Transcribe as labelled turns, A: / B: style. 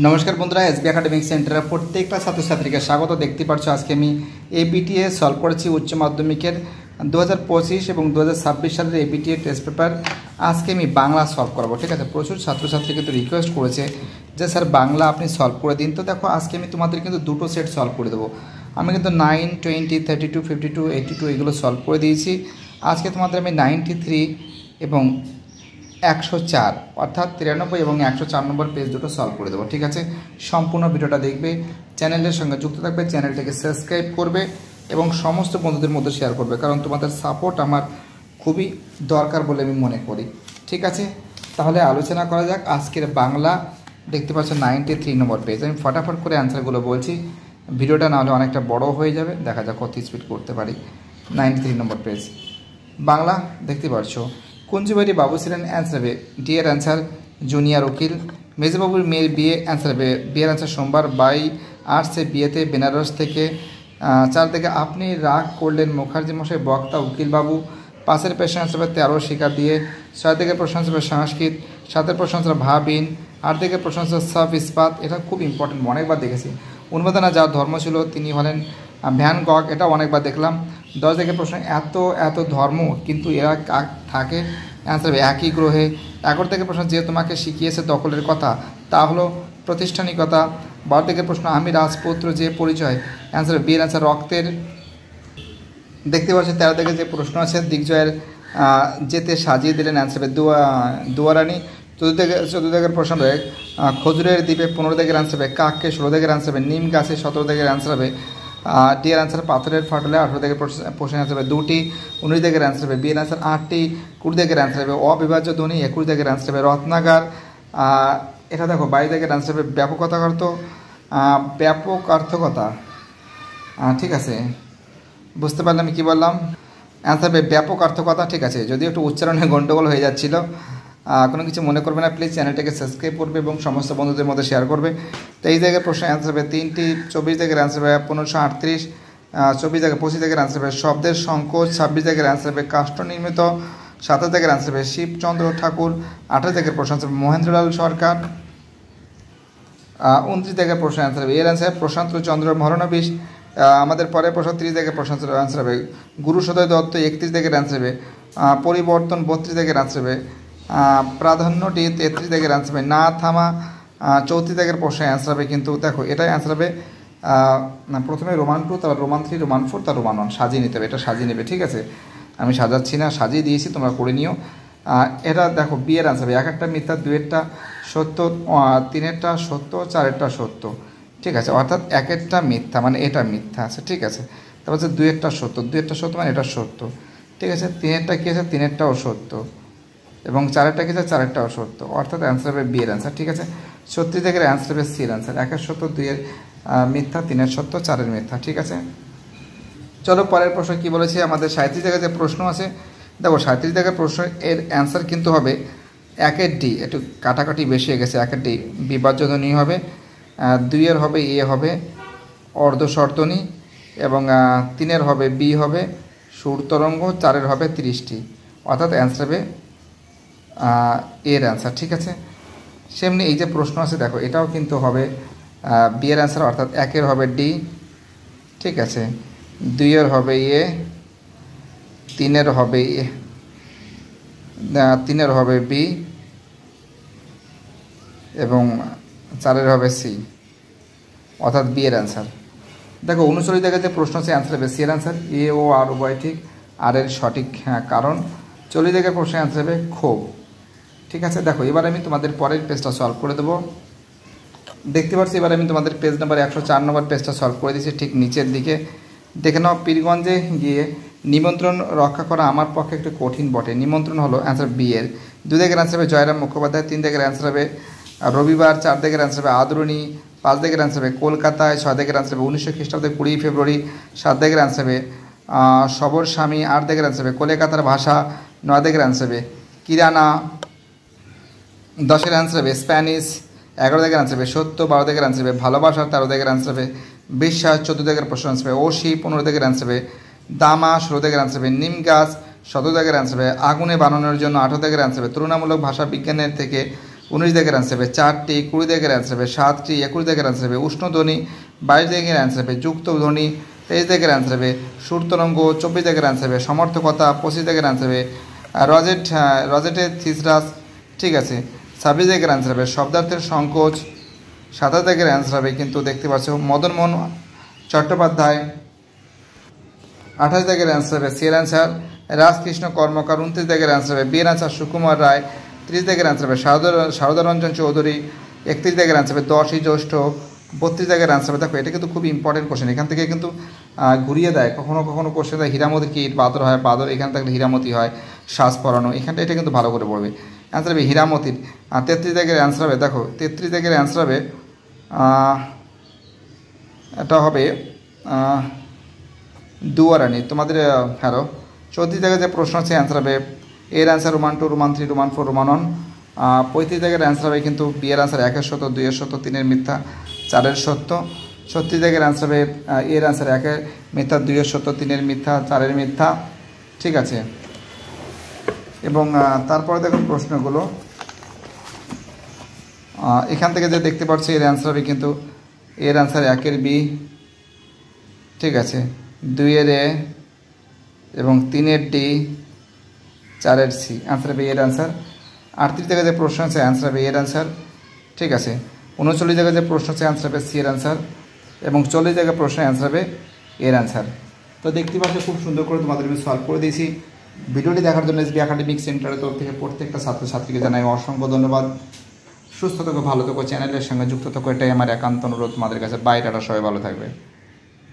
A: নমস্কার বন্ধুরা, SB academic সেন্টারের প্রত্যেকটা ছাত্রছাত্রীকে স্বাগত। দেখতে পাচ্ছ আজকে আমি এবিটিএ সলভ করেছি উচ্চ মাধ্যমিকের 2025 এবং 2026 সালের এবিটিএ টেস্ট পেপার। আজকে আমি বাংলা সলভ করাবো, ঠিক আছে। প্রচুর ছাত্রছাত্রী কিন্তু রিকোয়েস্ট করেছে যে স্যার বাংলা আপনি সলভ করে দিন। তো দেখো আজকে আমি তোমাদের কিন্তু দুটো সেট সলভ করে দেবো। আমি কিন্তু 9, 20, 32, 52, 82 এগুলো সলভ করে দিয়েছি। আজকে তোমাদের আমি 93 এবং 104 অর্থাৎ 93 এবং 104 নম্বর পেজ দুটো সলভ করে দেবো, ঠিক আছে। সম্পূর্ণ ভিডিওটা দেখবে, চ্যানেলের সঙ্গে যুক্ত থাকবে, চ্যানেলটাকে সাবস্ক্রাইব করবে এবং সমস্ত বন্ধুদের মধ্যে শেয়ার করবে, কারণ তোমাদের সাপোর্ট আমার খুবই দরকার বলে আমি মনে করি, ঠিক আছে। তাহলে আলোচনা করা যাক আজকের বাংলা। দেখতে পাচ্ছ 93 নম্বর পেজ। আমি ফটাফট করে অ্যান্সারগুলো বলছি, ভিডিওটা না হলে অনেকটা বড় হয়ে যাবে। দেখা যাক কত স্পিড করতে পারি। 93 নম্বর পেজ বাংলা দেখতে পাচ্ছ। কুঞ্জবাড়ি বাবু ছিলেন, অ্যান্সার হবে ডি এর অ্যান্সার জুনিয়র উকিল। মেজবাবুর মেয়ের বিয়ে, অ্যান্সার হবে বিয়ের অ্যান্সার সোমবার। 22 বিয়েতে বেনারস থেকে। 4 থেকে আপনি রাগ করলেন মুখার্জি মশাই বক্তা উকিলবাবু। 5 পেশা অ্যান্সার হবে 13 শিকার দিয়ে। 6 থেকে প্রশ্ন হবে সংস্কৃত। 7 প্রশ্ন ভাবিন। 8 থেকে প্রশ্ন সাব ইস্পাত, এটা খুব ইম্পর্টেন্ট, অনেকবার দেখেছি। উন্মাদনা যার ধর্ম ছিল তিনি হলেন ভ্যান গগ, এটা অনেকবার দেখলাম। 10 থেকে প্রশ্ন এত ধর্ম কিন্তু এরা থাকে, অ্যান্সার হবে একই গ্রহে। 11 থেকে প্রশ্ন যে তোমাকে শিখিয়েছে দখলের কথা, তা হলো প্রতিষ্ঠানিকতা। 12 থেকে প্রশ্ন আমি রাজপুত্র যে পরিচয়, অ্যান্সার বিয়ের অ্যান্সার রক্তের। দেখতে পাচ্ছি 13 থেকে যে প্রশ্ন আছে দিগ্জয়ের যেতে সাজিয়ে দিলেন, অ্যান্সার হবে দুয়ারানি। 14 থেকে প্রশ্ন হবে খজুরের দ্বীপে। 15 থেকে অ্যান্সার হবে কাককে। 16 থেকে অ্যান্সার হবে নিম গাছে। 17 থেকে অ্যান্সার হবে ডি এর অ্যান্সার পাথরের ফাটলে। 18 থেকে প্রশ্ন অ্যান্সার হবে দুটি। 19 থেকে অ্যান্সার হবে বি এর অ্যান্সার 8টি। 20 থেকে অ্যান্সার হবে অবিভাজ্য ধ্বনি। 21 থেকে অ্যান্সার হবে রত্নাগার। এটা দেখো 22 থেকে অ্যান্সার হবে ব্যাপকার্থকতা, ঠিক আছে। বুঝতে পারলাম আমি কী বললাম। অ্যান্সার হবে ব্যাপকার্থকতা, ঠিক আছে। যদিও একটু উচ্চারণে গণ্ডগোল হয়ে যাচ্ছিল, কোনো কিছু মনে করবে না প্লিজ। চ্যানেলটাকে সাবস্ক্রাইব করবে এবং সমস্ত বন্ধুদের মধ্যে শেয়ার করবে। 23 থেকে প্রশ্ন অ্যান্সার হবে 3টি। 24 থেকে অ্যান্সার হবে 1538। 24 থেকে 25 থেকে অ্যান্সার হবে শব্দের সংকোচ। 26 থেকে অ্যান্সার হবে কাষ্ঠ নির্মিত। 27 থেকে অ্যান্সার হবে শিবচন্দ্র ঠাকুর। 28 থেকে প্রশ্ন অ্যান্সার হবে মহেন্দ্রলাল সরকার। 29 থেকে প্রশ্ন অ্যান্সার হবে এর অ্যান্সার প্রশান্ত চন্দ্র মহরণবিশ। আমাদের পরে প্রশ্ন 30 থেকে প্রশ্ন অ্যান্সার হবে গুরুসদয় দত্ত। 31 থেকে অ্যান্সার হবে পরিবর্তন। 32 থেকে অ্যান্সার হবে প্রাধান্যটি। 33 থেকে অ্যান্সার হবে না থামা। 34 থেকে প্রশ্ন অ্যান্সার হবে, কিন্তু দেখো এটাই অ্যান্সার হবে প্রথমে রোমান 2, তারপর রোমান 3, রোমান 4, তার রোমান 1 সাজিয়ে নিতে হবে। এটা সাজিয়ে নেবে, ঠিক আছে। আমি সাজাচ্ছি না, সাজিয়ে দিয়েছি, তোমরা করে নিও। এটা দেখো বি এর অ্যান্সার হবে 1টা মিথ্যা, 2টা সত্য, 3টা সত্য, 4টা সত্য, ঠিক আছে। অর্থাৎ 1টা মিথ্যা মানে এটা মিথ্যা আছে, ঠিক আছে। তারপর হচ্ছে 2টা সত্য, 2টা সত্য মানে এটা সত্য, ঠিক আছে। 3টা কী আছে, 3টাও সত্য, এবং 4টা কী আছে, 4টাও সত্য। অর্থাৎ অ্যান্সার হবে বি এর অ্যান্সার, ঠিক আছে। 36 থেকে অ্যান্সার হবে সি এর অ্যান্সার 1-এর সত্য, 2-এর মিথ্যা, 3-এর সত্য, 4-এর মিথ্যা, ঠিক আছে। চলো পরের প্রশ্ন কী বলেছে আমাদের। 37 থেকে যে প্রশ্ন আছে, দেখো 37 থেকে প্রশ্ন এর অ্যান্সার কিন্তু হবে 1-এর ডি। একটু কাটাকাটি বেশি হয়ে গেছে, 1-এর ডি বিভাজ্য ধ্বনি হবে। 2-এর হবে এ হবে অর্ধস্বরধ্বনি, এবং 3-এর হবে বি হবে সুর তরঙ্গ। 4-এর হবে 30টি, অর্থাৎ অ্যান্সার হবে এর অ্যান্সার, ঠিক আছে। সেমনি এই যে প্রশ্ন আছে দেখো, এটাও কিন্তু হবে বি এর অ্যান্সার, অর্থাৎ 1-এর হবে ডি, ঠিক আছে। 2-এর হবে এ, 3-এর হবে এ, 3-এর হবে বি, এবং 4-এর হবে সি, অর্থাৎ বি এর অ্যান্সার। দেখো 39 থেকে যে প্রশ্ন আছে অ্যান্সার হবে সি এর অ্যান্সার। এ ও আর উভয় ঠিক, আর এর সঠিক কারণ। 40 থেকে প্রশ্ন অ্যান্সার হবে ক্ষোভ, ঠিক আছে। দেখো এবার আমি তোমাদের পরের পেজটা সলভ করে দেবো। দেখতে পাচ্ছি এবার আমি তোমাদের পেজ নাম্বার 104 নম্বর পেজটা সলভ করে দিয়েছি, ঠিক নিচের দিকে। দেখে নাও, পীরগঞ্জে গিয়ে নিমন্ত্রণ রক্ষা করা আমার পক্ষে একটু কঠিন বটে। নিমন্ত্রণ হলো অ্যান্সার বি এর। 2 থেকে অ্যান্সার হবে জয়রাম মুখোপাধ্যায়। 3 থেকে অ্যান্সার হবে রবিবার। 4 থেকে অ্যান্সার হবে আদরণী। 5 থেকে অ্যান্সার হবে কলকাতায়। 6 থেকে অ্যান্সার হবে 1900 খ্রিস্টাব্দে 20 ফেব্রুয়ারি। 7 থেকে অ্যান্সার হবে সবর স্বামী। 8 থেকে অ্যান্সার হবে কলকাতার ভাষা। 9 থেকে অ্যান্সার হবে কিরানা। 10-এর অ্যান্সার হবে স্প্যানিশ। 11 থেকে অ্যান্সার হবে সত্য। 12 থেকে অ্যান্সার হবে ভালোবাসা। 13 থেকে অ্যান্সার হবে বিশ্বাস। 14 থেকে প্রশ্ন অ্যান্সার হবে অসি। 15 থেকে অ্যান্সার হবে দামা। 16 থেকে অ্যান্সার হবে নিম গাছ। 17 থেকে অ্যান্সার হবে আগুনে বানানোর জন্য। 18 থেকে অ্যান্সার হবে তুলনামূলক ভাষা বিজ্ঞানের থেকে 19 দাগের অ্যান্সার হবে 4টি, 20 দাগের অ্যান্সার হবে 7টি, 21 দাগের অ্যান্সার হবে উষ্ণধ্বনি, 22 দাগের অ্যান্সার হবে যুক্ত ধ্বনি, 23 দাগের অ্যান্সার হবে সুর তরঙ্গ, 24 দাগের অ্যান্সার হবে সমর্থকতা, 25 দাগের অ্যান্সার হবে রজেটের থিসরাস, ঠিক আছে। 26 দাগের অ্যান্সার হবে শব্দার্থের সংকোচ, 27 দাগের অ্যান্সার হবে কিন্তু দেখতে পাচ্ছ মদনমোহন চট্টোপাধ্যায়, 28 দাগের অ্যান্সার হবে সি এর অ্যান্সার রাজকৃষ্ণ কর্মকার, 29 দাগের অ্যান্সার হবে বি এর অ্যান্সার সুকুমার রায়, 30 দাগের অ্যান্সার হবে সারদারঞ্জন চৌধুরী, 31 দাগের অ্যান্সার হবে 10ই জ্যৈষ্ঠ, 32 দাগের অ্যান্সার হবে, দেখো এটা কিন্তু খুব ইম্পর্টেন্ট কোশ্চেন, এখান থেকে কিন্তু ঘুরিয়ে দেয়, কখনো কখনো কোশ্চেন দেয় হীরামতি কি বাদর হয়, বাদর এখানে থাকলে হীরামতি হয়, শ্বাস পরানো, এখানটা এটা কিন্তু ভালো করে পড়বে। অ্যান্সার হবে হীরামতির। 33 দাগের অ্যান্সার হবে, দেখো 33 দাগের অ্যান্সার হবে এটা হবে দুয়ারানি তোমাদের হ্যালো। 34 দাগের যে প্রশ্ন আছে অ্যান্সার হবে এর answer Roman 2, Roman 3, Roman 4, Roman 1। 35 দাগের অ্যান্সার হবে কিন্তু বি এর অ্যান্সার 1-এর সত্য, 2-এর সত্য, 3-এর মিথ্যা, 4-এর সত্য। 36 দাগের অ্যান্সার হবে এর অ্যান্সার 1-এর মিথ্যা, 2-এর সত্য, 3-এর মিথ্যা, 4-এর মিথ্যা, ঠিক আছে। এবং তারপরে দেখুন প্রশ্নগুলো এখান থেকে যে দেখতে পাচ্ছি এর অ্যান্সার হবে কিন্তু এর অ্যান্সার 1-এর বি, ঠিক আছে, 2-এর এ এবং 3-এর ডি, 4-এর সি, অ্যান্সার হবে এর অ্যান্সার। 38 জায়গায় যে প্রশ্ন আছে অ্যান্সার হবে এর অ্যান্সার, ঠিক আছে। 39 জায়গায় যে প্রশ্ন আছে অ্যান্সার হবে সি এর অ্যান্সার এবং 40 জায়গায় প্রশ্ন অ্যান্সার হবে এর অ্যান্সার। তো দেখতে পাচ্ছ খুব সুন্দর করে তোমাদের আমি সলভ করে দিয়েছি। ভিডিওটি দেখার জন্য এসবি একাডেমিক সেন্টারের তরফ থেকে প্রত্যেকটা ছাত্রছাত্রীকে জানাই অসংখ্য ধন্যবাদ। সুস্থ থাকো, ভালো থাকো, চ্যানেলের সঙ্গে যুক্ত থাকো, এটাই আমার একান্ত অনুরোধ তোমাদের কাছে। বাই, টাটা, সবাই ভালো থাকবে।